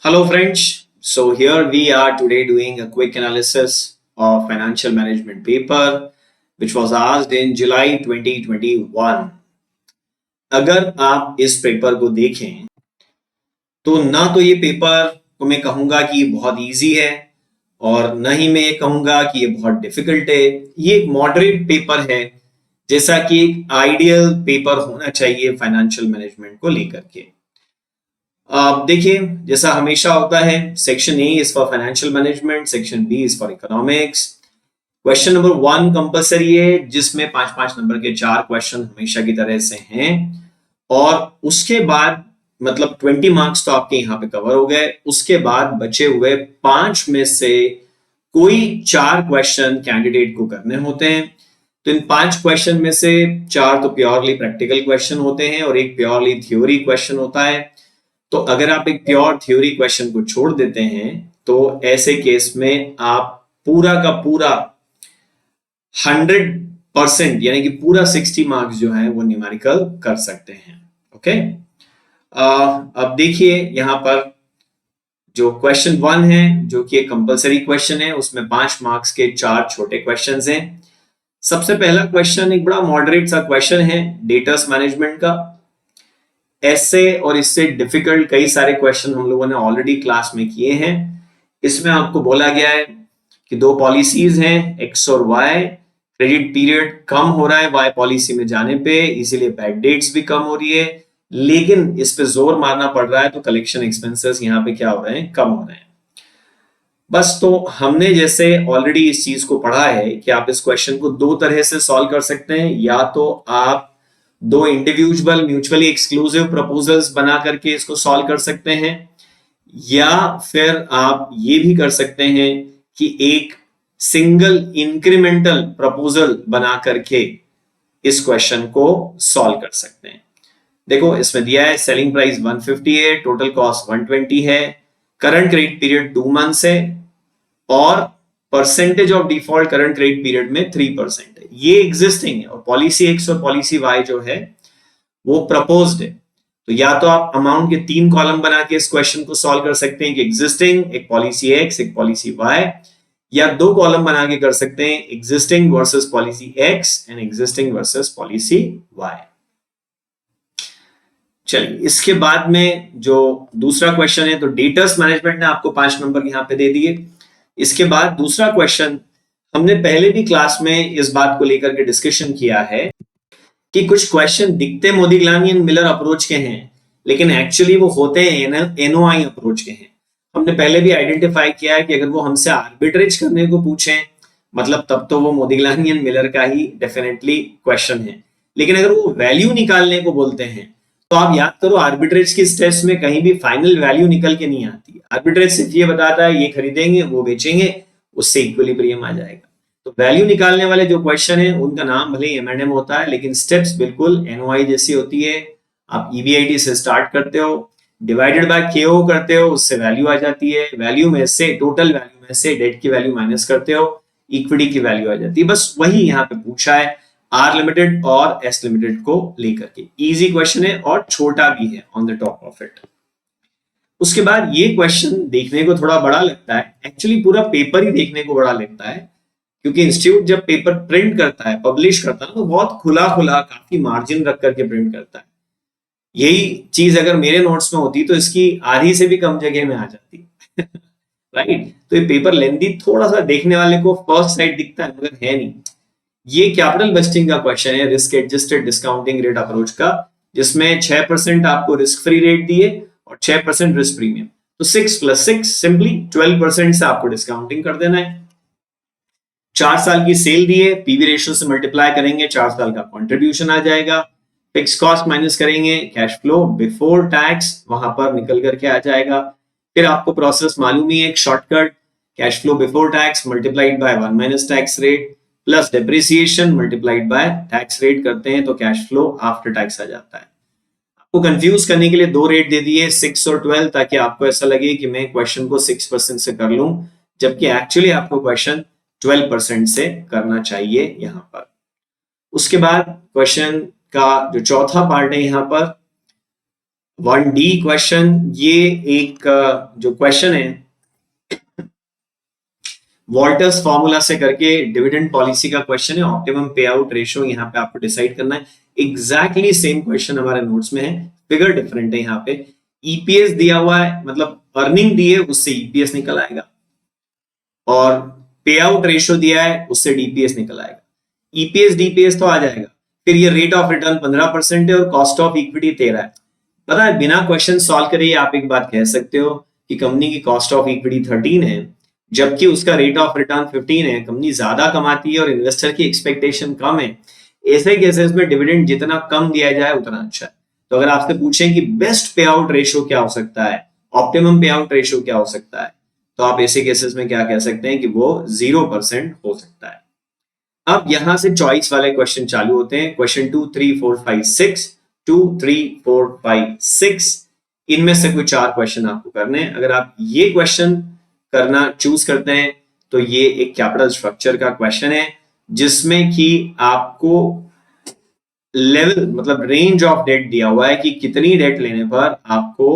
Hello friends, so here we are today doing a quick analysis of financial management paper which was asked in July 2021. अगर आप इस paper को देखें तो ना तो ये पेपर को मैं कहूँगा कि बहुत इजी है और न ही मैं ये कहूँगा कि ये बहुत डिफिकल्ट है। ये एक मॉडरेट पेपर है, जैसा कि एक आइडियल पेपर होना चाहिए फाइनेंशियल मैनेजमेंट को लेकर के। आप देखिए, जैसा हमेशा होता है, section A is for financial management, section B is for economics. Question number 1 compulsory है, जिसमें 5-5 नंबर के 4 क्वेश्चन हमेशा की तरह से हैं और उसके बाद मतलब 20 मार्क्स तो आपके यहाँ पे कवर हो गए। उसके बाद बचे हुए 5 में से कोई 4 क्वेश्चन कैंडिडेट को करने होते हैं। तो इन 5 क्वेश्चन में से 4 तो प्योरली प्रैक्टिकल क्वेश्चन होते हैं और एक प्योरली थ्योरी क्वेश्चन होता है। तो अगर आप एक प्योर थ्योरी क्वेश्चन को छोड़ देते हैं तो ऐसे केस में आप पूरा का पूरा 100% यानी कि पूरा 60 मार्क्स जो है वो न्यूमेरिकल कर सकते हैं। ओके, अब देखिए यहाँ पर जो क्वेश्चन 1 है, जो कि एक कंपलसरी क्वेश्चन है, उसमें 5 मार्क्स के 4 छोटे क्वेश्चंस हैं। सबसे पहला क्वेश्चन एक बड़ा मॉडरेट सा क्वेश्चन है डेटास मैनेजमेंट का। ऐसे और इससे डिफिकल्ट कई सारे क्वेश्चन हम लोगों ने ऑलरेडी क्लास में किए हैं। इसमें आपको बोला गया है कि 2 पॉलिसीज हैं, एक्स और वाई। क्रेडिट पीरियड कम हो रहा है वाई पॉलिसी में जाने पे, इसीलिए बैड डेट्स भी कम हो रही है, लेकिन इस पे जोर मारना पड़ रहा है तो कलेक्शन एक्सपेंसेस यहाँ पे क्या हो रहे हैं, कम हो रहे हैं। बस, तो हमने जैसे ऑलरेडी इस चीज को पढ़ा है कि आप इस क्वेश्चन को 2 तरह से सॉल्व कर सकते हैं। या तो आप 2 इंडिविजुअल म्यूचुअली एक्सक्लूसिव प्रपोजल्स बना करके इसको सॉल्व कर सकते हैं, या फिर आप ये भी कर सकते हैं कि एक सिंगल इंक्रीमेंटल प्रपोजल बना करके इस क्वेश्चन को सॉल्व कर सकते हैं। देखो, इसमें दिया है सेलिंग प्राइस 150 है, टोटल कॉस्ट 120 है, करंट क्रेडिट पीरियड 2 मंथ्स है और percentage of default current credit period में 3% है। ये एग्जिस्टिंग है और पॉलिसी एक्स और पॉलिसी वाई जो है वो प्रपोज्ड है। तो या तो आप अमाउंट के 3 कॉलम बना के इस क्वेश्चन को सॉल्व कर सकते हैं कि एग्जिस्टिंग, एक पॉलिसी एक्स, एक पॉलिसी वाई, या 2 कॉलम बना के कर सकते हैं existing versus policy X and existing versus policy Y. चलिए, इसके बाद में जो दूसरा क्वेश्चन है, तो डेटास मैनेजमेंट ने आपको 5 नंबर यहाँ पे दे दिए। इसके बाद दूसरा क्वेश्चन, हमने पहले भी क्लास में इस बात को लेकर के डिस्कशन किया है कि कुछ क्वेश्चन दिखते मोदीग्लानी एंड मिलर अप्रोच के हैं, लेकिन एक्चुअली वो होते हैं एनओआई अप्रोच के हैं। हमने पहले भी आइडेंटिफाई किया है कि अगर वो हमसे आर्बिट्रेज करने को पूछें, मतलब तब तो वो मोदीग्लानी एंड मिलर का ही डेफिनेटली क्वेश्चन है। लेकिन अगर वो वैल्यू निकालने को बोलते हैं तो आप याद करो, आर्बिट्रेज की टेस्ट में कहीं भी फाइनल वैल्यू निकल के नहीं आती। आर्बिट्रेज सिर्फ ये बताता है ये खरीदेंगे, वो बेचेंगे, उससे इक्विलिब्रियम आ जाएगा। तो वैल्यू निकालने वाले जो क्वेश्चन है उनका नाम भले एमएनएम होता है, लेकिन स्टेप्स बिल्कुल एनओआई जैसी होती है। आप ईबीआईटी से स्टार्ट करते हो, डिवाइडेड बाय केओ करते हो, उससे वैल्यू आ जाती है। वैल्यू में से, टोटल वैल्यू में से डेट की वैल्यू माइनस करते हो, इक्विटी की वैल्यू आ जाती है। बस वही यहाँ पे पूछा है, आर लिमिटेड और एस लिमिटेड को लेकर के। इजी क्वेश्चन है और छोटा भी है on the top of it. उसके बाद ये क्वेश्चन देखने को थोड़ा बड़ा लगता है, एक्चुअली पूरा पेपर ही देखने को बड़ा लगता है, क्योंकि इंस्टीट्यूट जब पेपर प्रिंट करता है, पब्लिश करता है, तो बहुत खुला खुला काफी मार्जिन रख करके प्रिंट करता है। यही चीज अगर मेरे नोट्स में होती तो इसकी आधी से भी कम जगह में आ जाती राइट। तो ये पेपर लेंदी थोड़ा सा देखने वाले को फर्स्ट साइड दिखता है, मगर है नहीं। ये कैपिटल बजटिंग का क्वेश्चन है, risk adjusted discounting rate approach का, जिसमें 6% आपको रिस्क फ्री रेट दिए और 6% रिस्क प्रीमियम। तो 6 + 6 सिंपली 12% से आपको डिस्काउंटिंग कर देना है। 4 साल की सेल दिए, पीवी रेशियो से मल्टीप्लाई करेंगे, 4 साल का कंट्रीब्यूशन आ जाएगा। फिक्स कॉस्ट माइनस करेंगे, कैश फ्लो बिफोर टैक्स वहां पर निकल करके आ जाएगा। फिर आपको प्रोसेस मालूम ही है, एक shortcut, cash flow before tax multiplied by 1 - tax rate plus depreciation multiplied by tax rate करते हैं तो कैश फ्लो आफ्टर टैक्स आ जाता है। आपको कंफ्यूज करने के लिए 2 रेट दे दिए, 6 और 12, ताकि आपको ऐसा लगे कि मैं क्वेश्चन को 6% से कर लूं, जबकि एक्चुअली आपको क्वेश्चन 12% से करना चाहिए यहां पर। उसके बाद क्वेश्चन का जो चौथा पार्ट है यहाँ पर, 1D क्वेश्चन, ये एक जो क्वेश्चन है वॉल्टर्स फॉर्मूला से करके डिविडेंड पॉलिसी का क्वेश्चन है। ऑप्टिमम पे आउट रेशियो यहाँ पे आपको डिसाइड करना है। एग्जैक्टली सेम क्वेश्चन हमारे नोट्स में है, फिगर डिफरेंट है। यहाँ पे ईपीएस दिया हुआ है, मतलब अर्निंग दी है उससे ईपीएस निकल आएगा, और पे आउट रेशियो दिया है उससे डीपीएस निकल आएगा। ईपीएस डीपीएस तो आ जाएगा, फिर ये रेट ऑफ रिटर्न 15% है और कॉस्ट ऑफ इक्विटी 13 है। पता है, बिना क्वेश्चन सॉल्व करे आप एक बात कह सकते हो कि कंपनी की कॉस्ट ऑफ इक्विटी 13 है जबकि उसका रेट ऑफ रिटर्न 15 है, कंपनी ज्यादा कमाती है और इन्वेस्टर की एक्सपेक्टेशन कम है। ऐसे केसेस में डिविडेंड जितना कम दिया जाए उतना अच्छा है। तो अगर आपसे पूछें कि बेस्ट पे आउट रेशियो क्या हो सकता है, ऑप्टिमम पे आउट रेशियो क्या हो सकता है, तो आप ऐसे केसेस में क्या कह सकते हैं कि वो 0% हो सकता है। अब यहां से चॉइस वाले क्वेश्चन चालू होते हैं। क्वेश्चन 2, 3, 4, 5, 6, 2, 3, 4, 5, 6, इनमें से कोई 4 क्वेश्चन आपको करने हैं। अगर आप ये क्वेश्चन करना चूज करते हैं तो ये एक कैपिटल स्ट्रक्चर का क्वेश्चन है जिसमें कि आपको लेवल मतलब रेंज ऑफ डेट दिया हुआ है कि कितनी डेट लेने पर आपको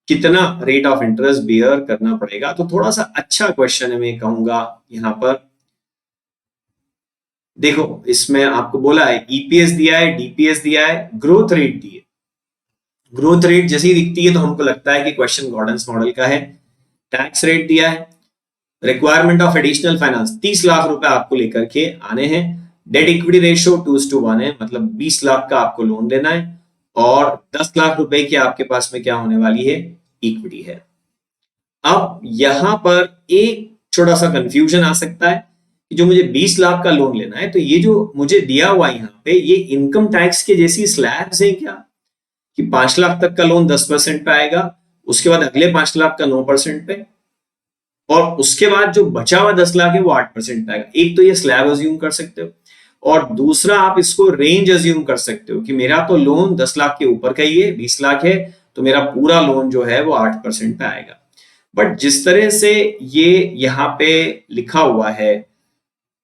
कितना रेट ऑफ इंटरेस्ट बेयर करना पड़ेगा। तो थोड़ा सा अच्छा क्वेश्चन है मैं कहूंगा। यहां पर देखो, इसमें आपको बोला है ईपीएस दिया है, डीपीएस दिया है, ग्रोथ रेट दी है। ग्रोथ रेट जैसी दिखती है तो हमको लगता है कि क्वेश्चन गॉर्डन्स मॉडल का है। टैक्स रेट दिया है, requirement of additional finance 30 lakh रुपए आपको लेकर के आने हैं। डेट इक्विटी रेशियो 2:1 है, मतलब 20 लाख का आपको लोन देना है और 10 लाख रुपए की आपके पास में क्या होने वाली है, इक्विटी है। अब यहां पर एक छोटा सा कंफ्यूजन आ सकता है कि जो मुझे 20 लाख का लोन लेना है तो ये जो मुझे दिया हुआ यहाँ पे ये इनकम टैक्स के जैसी स्लैब्स हैं क्या, कि 5 लाख तक का लोन 10% पे आएगा, उसके बाद अगले 5 लाख का 9% पे, और उसके बाद जो बचा हुआ 10 लाख है वो 8% पे आएगा। एक तो ये स्लैब अज्यूम कर सकते हो, और दूसरा आप इसको रेंज अज्यूम कर सकते हो कि मेरा तो लोन 10 लाख के ऊपर का ही है, 20 लाख है, तो मेरा पूरा लोन जो है वो 8% पे आएगा। बट जिस तरह से ये यहाँ पे लिखा हुआ है,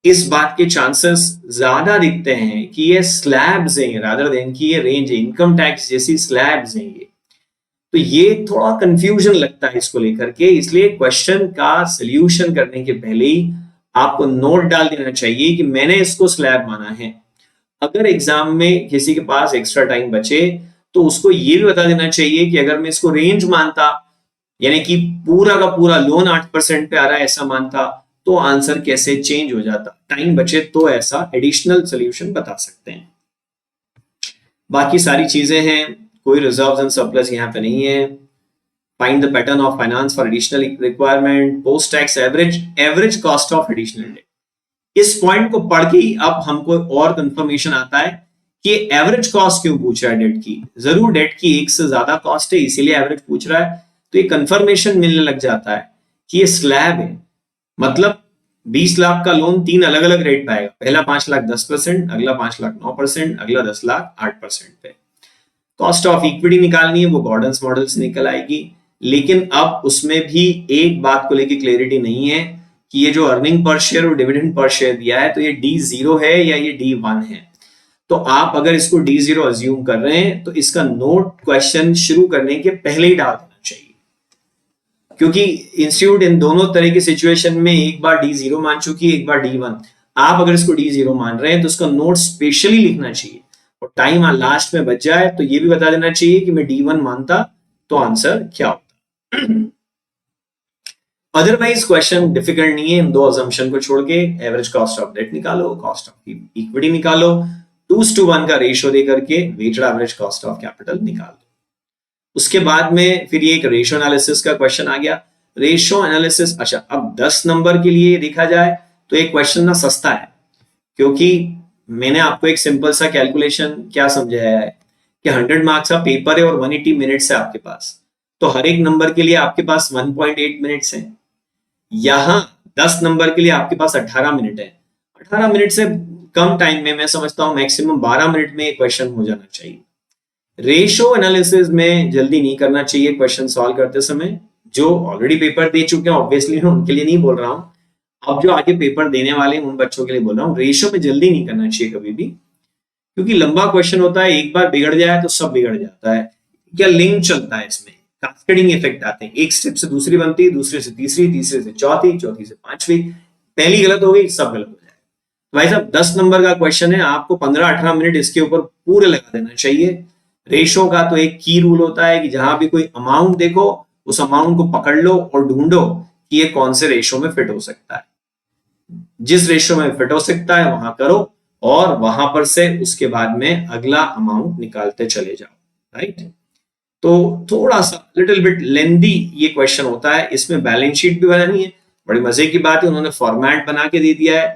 इस बात के चांसेस ज्यादा दिखते हैं कि ये स्लैब्स हैं रादर देन कि ये रेंज है, इनकम टैक्स जैसी स्लैब्स हैं ये। तो ये थोड़ा कंफ्यूजन लगता है इसको लेकर के, इसलिए क्वेश्चन का सोल्यूशन करने के पहले ही आपको नोट डाल देना चाहिए कि मैंने इसको स्लैब माना है। अगर एग्जाम में किसी के पास एक्स्ट्रा टाइम बचे तो उसको ये भी बता देना चाहिए कि अगर मैं इसको रेंज मानता, यानी कि पूरा का पूरा लोन 8% पे आ रहा है ऐसा मानता, तो आंसर कैसे चेंज हो जाता। टाइम बचे तो ऐसा एडिशनल सोल्यूशन बता सकते हैं। बाकी सारी चीजें हैं, कोई रिजर्व्स एंड सरप्लस यहाँ पे नहीं है। Find the pattern of finance for additional requirement, post tax average cost of additional date. इस पॉइंट को पढ़ के ही अब हमको और कंफर्मेशन आता है कि एवरेज कॉस्ट क्यों पूछ रहा है डेट की। जरूर डेट की एक से ज्यादा कॉस्ट है इसीलिए एवरेज पूछ रहा है। तो ये कंफर्मेशन मिलने लग जाता है कि ये स्लैब है, मतलब 20 लाख का लोन 3 अलग अलग रेट पाएगा। पहला 5 लाख 10%, अगला 5 लाख 9%, अगला 10 लाख 8% पे। कॉस्ट ऑफ इक्विटी निकालनी है वो गॉर्डन्स मॉडल से निकल आएगी, लेकिन अब उसमें भी एक बात को लेकर क्लैरिटी नहीं है कि ये जो अर्निंग पर शेयर और डिविडेंड पर शेयर दिया है तो ये D0 है या ये D1 है। तो आप अगर इसको D0 अज्यूम कर रहे हैं तो इसका नोट क्वेश्चन शुरू करने के पहले ही डाल देना चाहिए, क्योंकि इंस्टीट्यूट इन दोनों तरह की सिचुएशन में एक बार D0 मान चुकी है, एक बार D1। आप अगर इसको D0 मान रहे हैं तो उसका नोट स्पेशली लिखना चाहिए, और टाइम लास्ट में बच जाए तो ये भी बता देना चाहिए कि मैं D1 मानता तो आंसर क्या होता। अदरवाइज क्वेश्चन डिफिकल्ट नहीं है। इन दो अजम्पशन को छोड़ के एवरेज कॉस्ट ऑफ डेट निकालो, कॉस्ट ऑफ इक्विटी निकालो, 2:1 का रेशियो दे करके weighted average cost of capital निकालो। उसके बाद में फिर ये एक रेशियो एनालिसिस का क्वेश्चन आ गया। रेशियो एनालिसिस, अच्छा अब 10 नंबर के लिए देखा जाए तो एक क्वेश्चन ना सस्ता है, क्योंकि मैंने आपको एक सिंपल सा कैलकुलेशन क्या समझाया है कि 100 मार्क्स का पेपर है और 180 मिनट्स है आपके पास, तो हर एक नंबर के लिए आपके पास 1.8 मिनट्स है। यहां 10 नंबर के लिए आपके पास 18 मिनट है। 18 मिनट से कम टाइम में मैं समझता हूं मैक्सिमम 12 मिनट में एक क्वेश्चन हो जाना चाहिए। रेशियो एनालिसिस में जल्दी नहीं करना चाहिए क्वेश्चन सॉल्व करते समय। जो ऑलरेडी पेपर दे चुके हैं ऑब्वियसली मैं उनके लिए नहीं बोल रहा हूं, अब जो आगे पेपर देने वाले हैं उन बच्चों के लिए बोल रहा हूं। रेशियो में जल्दी नहीं करना चाहिए कभी भी, क्योंकि लंबा क्वेश्चन होता है, एक बार बिगड़ जाए तो सब बिगड़ जाता है। क्या लिंक चलता है इसमें, कैस्केडिंग इफेक्ट आते हैं, एक स्टेप से दूसरी बनती है, दूसरे से तीसरी, तीसरे से चौथी, चौथी से पांचवी, पहली गलत हो गई सब गलत हो जाए। भाई साहब 10 नंबर का क्वेश्चन है, आपको 15-18 मिनट इसके ऊपर पूरे लगा देना चाहिए। रेशो का तो एक की रूल होता है कि जहां भी कोई अमाउंट देखो उस अमाउंट को पकड़ लो और ढूंढो कि ये कौन से रेशो में फिट हो सकता है। जिस रेशो में फिट हो सकता है वहां करो और वहां पर से उसके बाद में अगला अमाउंट निकालते चले जाओ, राइट। तो थोड़ा सा लिटिल बिट लेंदी ये क्वेश्चन होता है, इसमें बैलेंस शीट भी बनानी है। बड़ी मजे की बात है, उन्होंने फॉर्मेट बना के दे दिया है,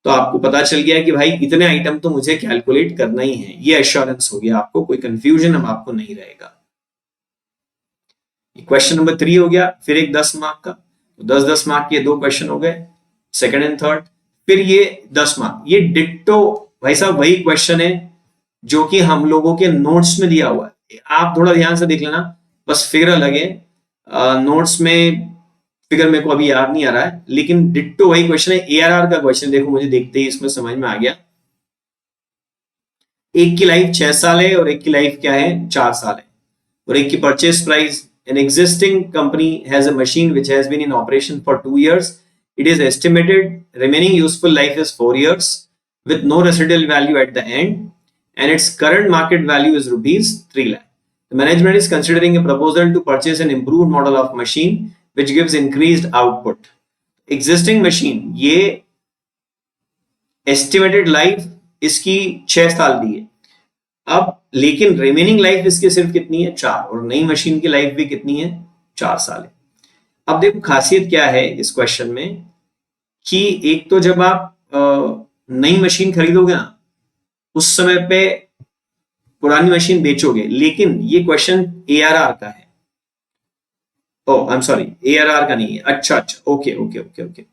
तो आपको पता चल गया कि भाई इतने आइटम तो मुझे कैलकुलेट करना ही है, ये एश्योरेंस हो गया आपको, कोई कंफ्यूजन अब आपको नहीं रहेगा। क्वेश्चन नंबर 3 हो गया, फिर एक 10 मार्क का, तो 10-10 मार्क के 2 क्वेश्चन हो गए, सेकंड एंड थर्ड। फिर ये 10 मार्क, ये डिट्टो भाई साहब वही क्वेश्चन है जो कि हम लोगों के नोट्स में दिया हुआ है, आप थोड़ा ध्यान से देख लेना, बस फिगर अलग है, नोट्स में फिगर मेरे को अभी याद नहीं आ रहा है, लेकिन डिट्टो वही क्वेश्चन है। एआरआर का क्वेश्चन देखो, मुझे देखते ही इसमें समझ में आ गया। एक की लाइफ 6 साल है और एक की लाइफ क्या है 4 साल है, और एक की purchase price, an existing company has a machine which has been in operation for 2 years. It is estimated remaining useful life is 4 years with no residual value at the end, and its current market value is rupees 3 lakh. The management is considering a proposal to purchase an improved model of machine which gives increased output. Existing machine, ये estimated life इसकी 6 साल दी है, अब लेकिन remaining life इसकी सिर्फ कितनी है 4, और नई मशीन की लाइफ भी कितनी है 4 साल है। अब देखो खासियत क्या है इस क्वेश्चन में कि एक तो जब आप नई मशीन खरीदोगे ना उस समय पे पुरानी मशीन बेचोगे, लेकिन ये क्वेश्चन एआरआर का है, ओ आई एम सॉरी एआरआर का नहीं है, अच्छा okay okay okay okay,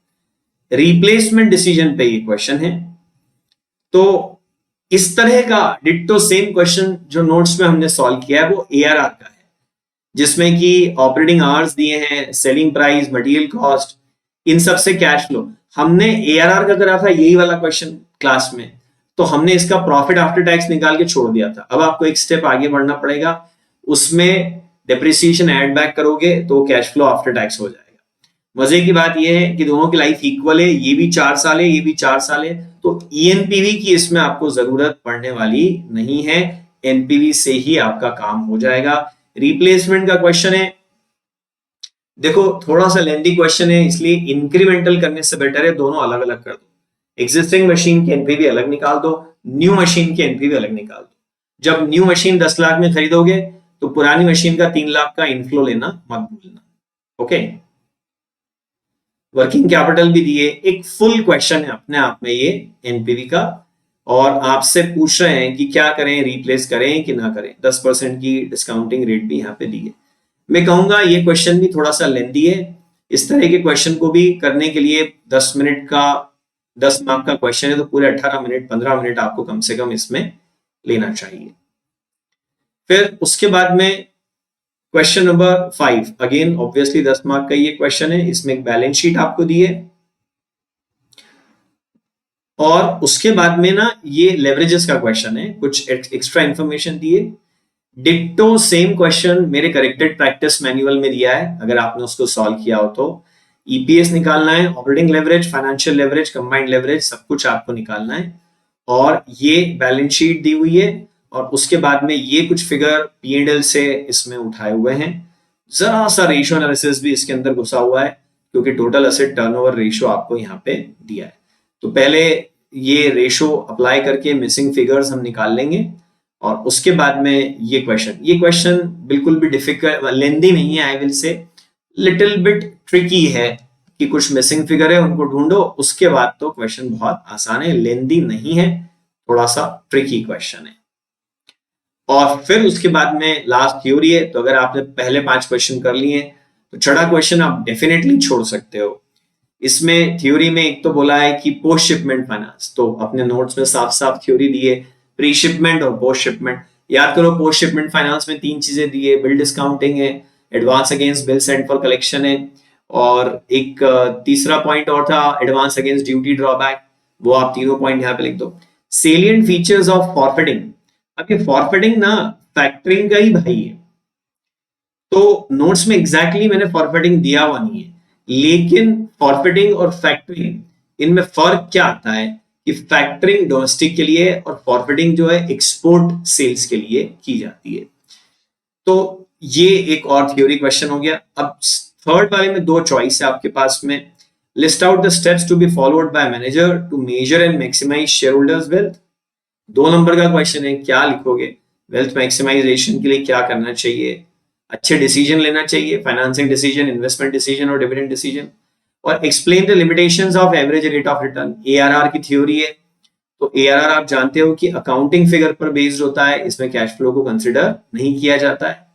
replacement decision पे ये क्वेश्चन है। तो इस तरह का डिट्टो सेम क्वेश्चन जो नोट्स में हमने सॉल्व किया है वो एआरआर का है, जिसमें कि ऑपरेटिंग आवर्स दिए हैं, सेलिंग प्राइस, मटेरियल कॉस्ट, इन सब से कैश फ्लो। हमने एआरआर का करा था यही वाला क्वेश्चन क्लास में, तो हमने इसका प्रॉफिट आफ्टर टैक्स निकाल के छोड़ दिया था। अब आपको एक स्टेप आगे बढ़ना पड़ेगा, उसमें डेप्रिसिएशन ऐड बैक करोगे तो कैश फ्लो आफ्टर टैक्स हो जाएगा। मजे की बात यह है कि दोनों की लाइफ इक्वल है, ये भी 4 साल है, ये भी 4 साल है, तो ईएनपीवी की इसमें आपको जरूरत पड़ने वाली नहीं है, एनपीवी से ही आपका काम हो जाएगा। रिप्लेसमेंट का क्वेश्चन है, देखो थोड़ा सा लेंथी क्वेश्चन है, इसलिए इंक्रीमेंटल करने से बेटर है दोनों अलग अलग कर दो। एग्जिस्टिंग मशीन की एनपीवी अलग निकाल दो, न्यू मशीन की एनपीवी अलग निकाल दो। जब न्यू मशीन 10 लाख में खरीदोगे तो पुरानी मशीन का 3 लाख का इनफ्लो लेना मत भूलना, ओके। वर्किंग कैपिटल भी दिए, एक फुल क्वेश्चन है अपने आप में ये एनपीवी का, और आपसे पूछ रहे हैं कि क्या करें, रिप्लेस करें कि ना करें। 10% की डिस्काउंटिंग रेट भी यहाँ पे दी है। मैं कहूंगा ये क्वेश्चन भी थोड़ा सा लेंथी है, इस तरह के क्वेश्चन को भी करने के लिए 10 मिनट का 10 मार्क का क्वेश्चन है, तो पूरे 18 मिनट 15 मिनट आपको कम से कम इसमें लेना चाहिए। फिर उसके बाद में question number 5, again obviously 10 mark का ये क्वेश्चन है, इसमें एक बैलेंस शीट आपको दी है, और उसके बाद में ना ये लेवरेजेस का क्वेश्चन है, कुछ एक्स्ट्रा इंफॉर्मेशन दिए। डिट्टो सेम क्वेश्चन मेरे करेक्टेड प्रैक्टिस मैनुअल में दिया है, अगर आपने उसको सॉल्व किया हो तो। ईपीएस निकालना है, operating leverage, financial leverage, combined leverage, सब कुछ आपको निकालना है, और ये बैलेंस शीट दी हुई है, और उसके बाद में ये कुछ फिगर P&L से इसमें उठाए हुए हैं। जरा सा रेशियो एनालिसिस भी इसके अंदर घुसा हुआ है, क्योंकि टोटल एसेट टर्नओवर रेशियो आपको यहाँ पे दिया है। तो पहले ये रेशियो अप्लाई करके मिसिंग फिगर्स हम निकाल लेंगे, और उसके बाद में ये क्वेश्चन बिल्कुल भी डिफिकल्ट लेंदी नहीं है, I will say little bit tricky है कि कुछ मिसिंग फिगर है उनको ढूंढो, उसके बाद तो क्वेश्चन बहुत आसान है, लेंदी नहीं है, थोड़ा सा ट्रिकी क्वेश्चन है। और फिर उसके बाद में लास्ट थ्योरी है, तो अगर आपने पहले 5 क्वेश्चन कर लिए तो छठा क्वेश्चन आप डेफिनेटली छोड़ सकते हो। इसमें थ्योरी में एक तो बोला है कि पोस्ट शिपमेंट फाइनेंस, तो अपने नोट्स में साफ साफ थ्योरी दी है, प्री शिपमेंट और पोस्ट शिपमेंट। याद करो पोस्ट शिपमेंट फाइनेंस में 3 चीजें दी है, बिल डिस्काउंटिंग है, advance against bill sent for collection है, और एक तीसरा पॉइंट और था एडवांस अगेंस्ट ड्यूटी ड्रॉबैक, वो आप तीनों पॉइंट यहाँ पे लिख दो। सेलिएंट फीचर्स ऑफ फॉरफिटिंग, अब ये फॉरफिटिंग ना फैक्टरिंग का ही भाई है, तो नोट्स में एग्जैक्टली मैंने फॉरफिटिंग दिया हुआ नहीं है, लेकिन फॉरफिटिंग और फैक्टरिंग इनमें फर्क क्या आता है कि फैक्टरिंग डोमेस्टिक के लिए और फॉरफिटिंग जो है एक्सपोर्ट सेल्स के लिए की जाती है। तो ये एक और थ्योरी क्वेश्चन हो गया। अब थर्ड वाले में दो चॉइस है आपके पास में, list out the steps to be followed by manager to measure and maximize share holders wealth. 2 number का क्वेश्चन है, क्या लिखोगे? वेल्थ मैक्सिमाइजेशन के लिए क्या करना चाहिए? अच्छे डिसीजन लेना चाहिए, फाइनेंसिंग डिसीजन, इन्वेस्टमेंट डिसीजन और डिविडेंड डिसीजन। और explain the limitations of average rate of return. ARR की थ्योरी है, तो एआरआर आप जानते हो कि अकाउंटिंग फिगर पर बेस्ड होता है, इसमें कैश फ्लो को कंसिडर नहीं किया जाता है।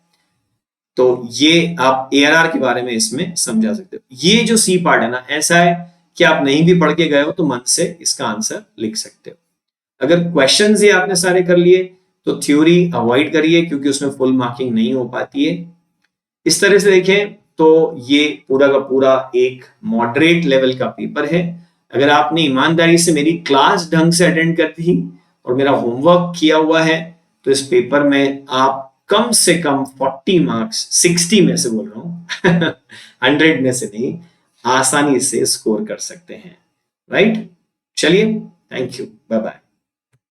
तो ये आप एआरआर के बारे में इसमें समझा सकते हो। ये जो सी पार्ट है ना, ऐसा है कि आप नहीं भी पढ़ के गए हो तो मन से इसका आंसर लिख सकते हो। अगर क्वेश्चंस ये आपने सारे कर लिए तो थ्योरी अवॉइड करिए, क्योंकि उसमें फुल मार्किंग नहीं हो पाती है। इस तरह से देखें तो ये पूरा का पूरा एक मॉडरेट लेवल का पेपर है। अगर आपने ईमानदारी से मेरी क्लास ढंग से अटेंड कर दी और मेरा होमवर्क किया हुआ है तो इस पेपर में आप कम से कम 40 मार्क्स, 60 में से बोल रहा हूं 100 में से नहीं, आसानी से स्कोर कर सकते हैं। राइट? चलिए, थैंक यू, बाय बाय।